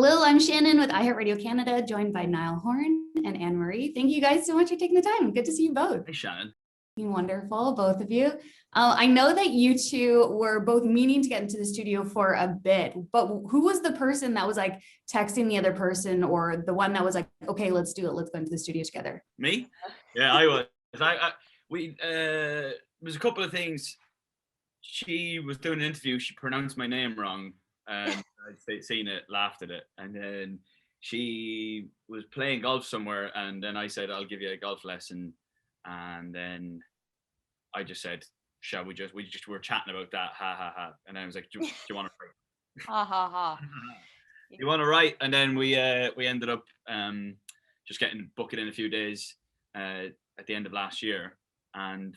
Hello, I'm Shannon with iHeartRadio Canada, joined by Niall Horan and Anne-Marie. Thank you guys so much for taking the time. Good to see you both. Hey, Shannon. Wonderful, both of you. I know that you two were both meaning to get into the studio for a bit, but who was the person that was like texting the other person, or the one that was like, okay, let's do it. Let's go into the studio together? Me? Yeah, I was. There was a couple of things. She was doing an interview. She pronounced my name wrong, and I'd seen it, laughed at it, and then she was playing golf somewhere, and then I said, "I'll give you a golf lesson," and then I just said, "Shall we were chatting about that, ha ha ha," and I was like, "Do you want to write?" Ha ha ha. You want to write? And then we ended up just getting booked in a few days at the end of last year, and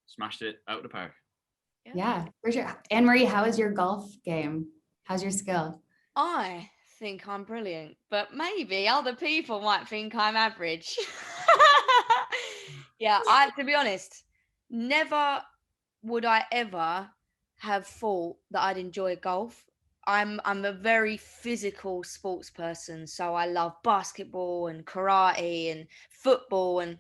smashed it out of the park. Yeah, for sure. Anne-Marie, how is your golf game? How's your skill? I think I'm brilliant, but maybe other people might think I'm average. Yeah, to be honest, never would I ever have thought that I'd enjoy golf. I'm a very physical sports person, so I love basketball and karate and football, and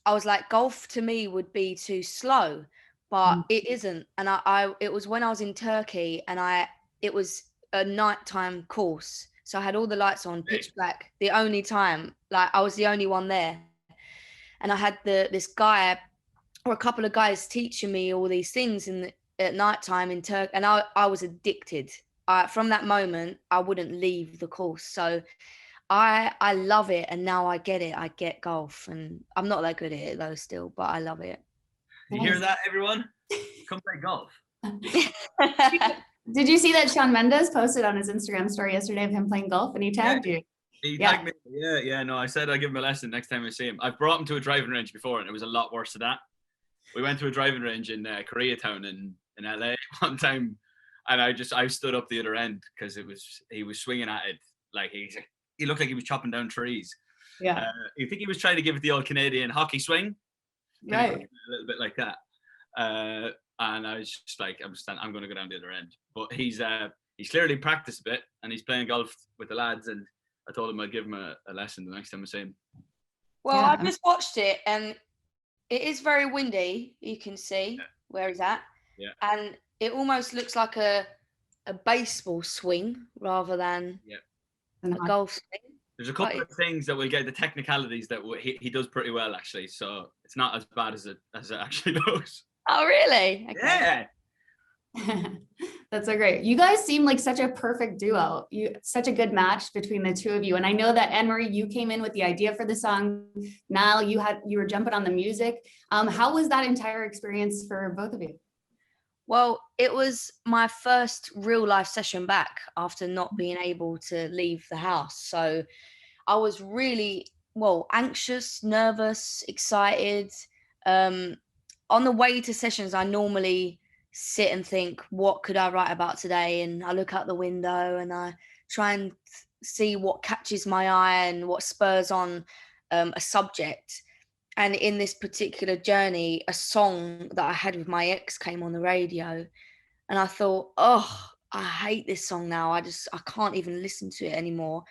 I was like, golf to me would be too slow, but it isn't. And it was when I was in Turkey, and it was a nighttime course, so I had all the lights on, pitch black. The only time, like I was the only one there, and I had this guy or a couple of guys teaching me all these things at nighttime in Turkey, and I was addicted. From that moment, I wouldn't leave the course. So I love it, and now I get it. I get golf, and I'm not that good at it though still, but I love it. You hear that, everyone? Come play golf. Did you see that Shawn Mendes posted on his Instagram story yesterday of him playing golf, and he tagged you? He tagged me. Yeah. No, I said I'll give him a lesson next time I see him. I've brought him to a driving range before, and it was a lot worse than that. We went to a driving range in Koreatown in LA one time, and I stood up the other end because he was swinging at it like he looked like he was chopping down trees. Yeah. You think he was trying to give it the old Canadian hockey swing? Right. A little bit like that. And I was just like, I'm going to go down the other end. But he's clearly practiced a bit, and he's playing golf with the lads, and I told him I'd give him a lesson the next time I see him. Well, yeah. I just watched it, and it is very windy. You can see where he's at. Yeah. And it almost looks like a baseball swing rather than a golf swing. There's a couple of things that will get the technicalities that he does pretty well, actually. So it's not as bad as it actually looks. Oh, really? Okay. Yeah. That's so great. You guys seem like such a perfect duo. Such a good match between the two of you. And I know that Anne-Marie, you came in with the idea for the song. Niall, you were jumping on the music. How was that entire experience for both of you? Well, it was my first real life session back after not being able to leave the house. So I was really, anxious, nervous, excited. On the way to sessions, I normally sit and think, what could I write about today? And I look out the window and I try and see what catches my eye and what spurs on a subject. And in this particular journey, a song that I had with my ex came on the radio, and I thought, oh, I hate this song now. I can't even listen to it anymore.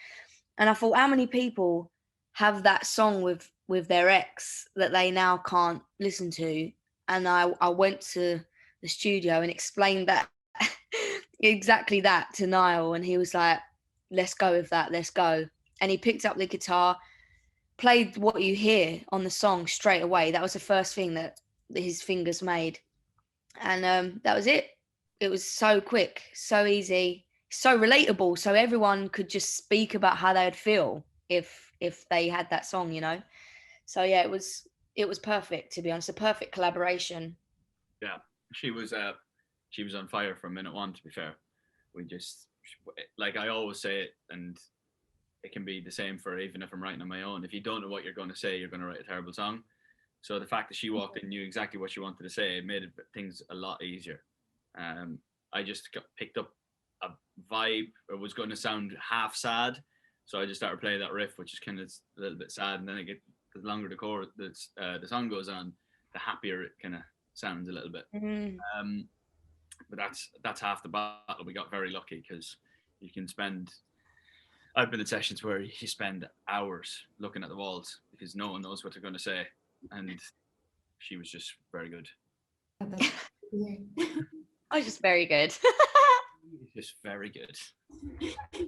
And I thought, how many people have that song with their ex that they now can't listen to? And I went to the studio and explained that exactly that to Niall, and he was like, let's go with that, let's go. And he picked up the guitar, played What You Hear on the song straight away. That was the first thing that his fingers made. And that was it. It was so quick, so easy, so relatable. So everyone could just speak about how they would feel if they had that song, So yeah, it was perfect, to be honest, a perfect collaboration. Yeah, she was on fire from minute one, to be fair. We just, like I always say it, and it can be the same for even if I'm writing on my own. If you don't know what you're going to say, you're going to write a terrible song. So the fact that she walked in, knew exactly what she wanted to say, it made things a lot easier. I just picked up a vibe. It was going to sound half sad, so I just started playing that riff, which is kind of a little bit sad. And then the longer the song goes on, the happier it kind of sounds a little bit. Mm-hmm. But that's half the battle. We got very lucky because you can spend I've been in sessions where you spend hours looking at the walls because no one knows what they're going to say, and she was just very good. I was just very good. Just very good.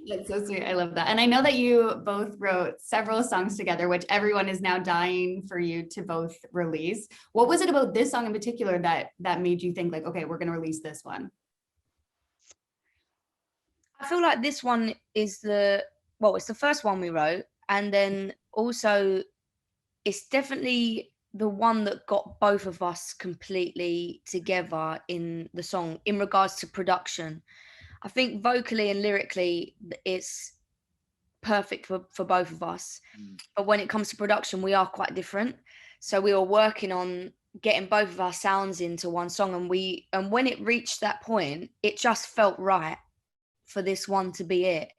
That's so sweet. I love that. And I know that you both wrote several songs together, which everyone is now dying for you to both release. What was it about this song in particular that made you think like, okay, we're going to release this one? I feel like this one is it's the first one we wrote, and then also it's definitely the one that got both of us completely together in the song in regards to production. I think vocally and lyrically it's perfect for both of us. But when it comes to production, we are quite different. So we were working on getting both of our sounds into one song, and when it reached that point, it just felt right for this one to be it.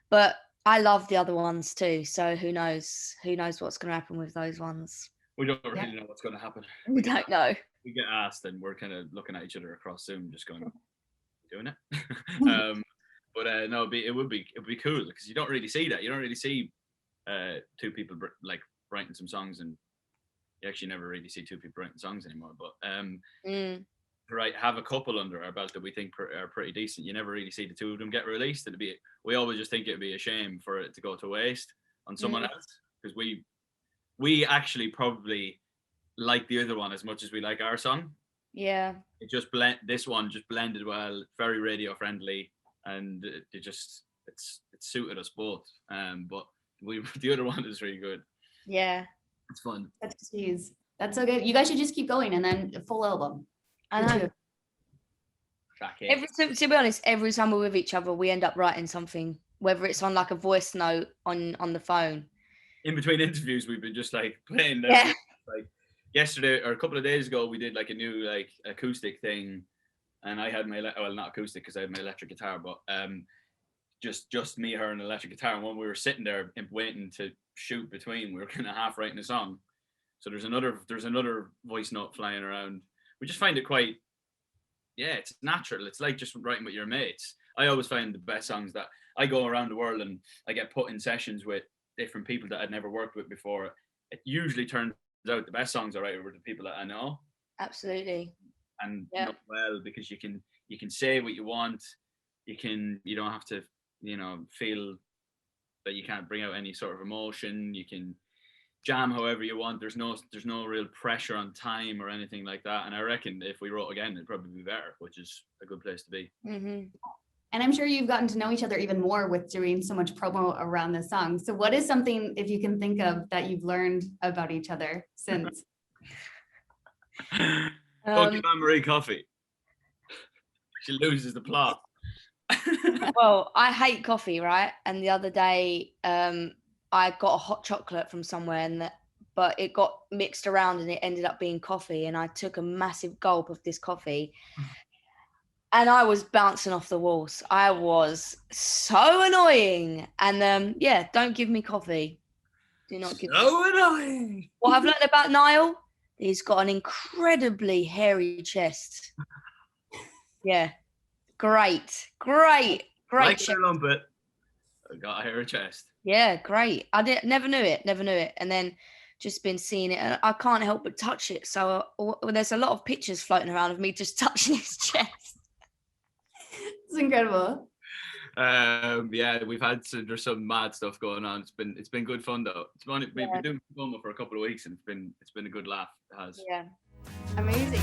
But I love the other ones too, so who knows what's going to happen with those ones. We don't really know what's going to happen. We don't know. We get asked and we're kind of looking at each other across Zoom just going, doing it. But no, it would be cool because you don't really see that. You don't really see two people like writing some songs, and you actually never really see two people writing songs anymore. But right, have a couple under our belt that we think are pretty decent. You never really see the two of them get released. We always just think it'd be a shame for it to go to waste on someone else, because we actually probably like the other one as much as we like our song. Yeah. It just this one just blended well, very radio friendly, and it suited us both. But the other one is really good. Yeah. It's fun. That's so good. You guys should just keep going and then a full album. I know. To be honest, every time we're with each other, we end up writing something, whether it's on like a voice note on the phone. In between interviews, we've been just like playing. Yeah. Like yesterday or a couple of days ago, we did like a new like acoustic thing, and I had my not acoustic because I had my electric guitar, but just me, her, and electric guitar. And when we were sitting there waiting to shoot between, we were kind of half writing a song. So there's another voice note flying around. We just find it quite, it's natural. It's like just writing with your mates. I always find the best songs that I go around the world and I get put in sessions with different people that I'd never worked with before. It usually turns out the best songs I write with the people that I know. Absolutely. And not well, because you can say what you want. You don't have to, feel that you can't bring out any sort of emotion. You can jam however you want. There's no real pressure on time or anything like that. And I reckon if we wrote again, it'd probably be better, which is a good place to be. Mm-hmm. And I'm sure you've gotten to know each other even more with doing so much promo around the song. So what is something, if you can think of, that you've learned about each other since? Don't give Anne-Marie coffee. She loses the plot. Well, I hate coffee, right? And the other day, I got a hot chocolate from somewhere, but it got mixed around and it ended up being coffee. And I took a massive gulp of this coffee, and I was bouncing off the walls. I was so annoying. And don't give me coffee. Do not give me. So annoying. What I've learned about Niall, he's got an incredibly hairy chest. Yeah. Great. Like a lumpet. I got a hairy chest. Yeah, great. I never knew it. And then just been seeing it, and I can't help but touch it. So there's a lot of pictures floating around of me just touching his chest. It's incredible. We've had there's some mad stuff going on. It's been good fun though. We've been doing promo for a couple of weeks, and it's been a good laugh. It has. Yeah. Amazing.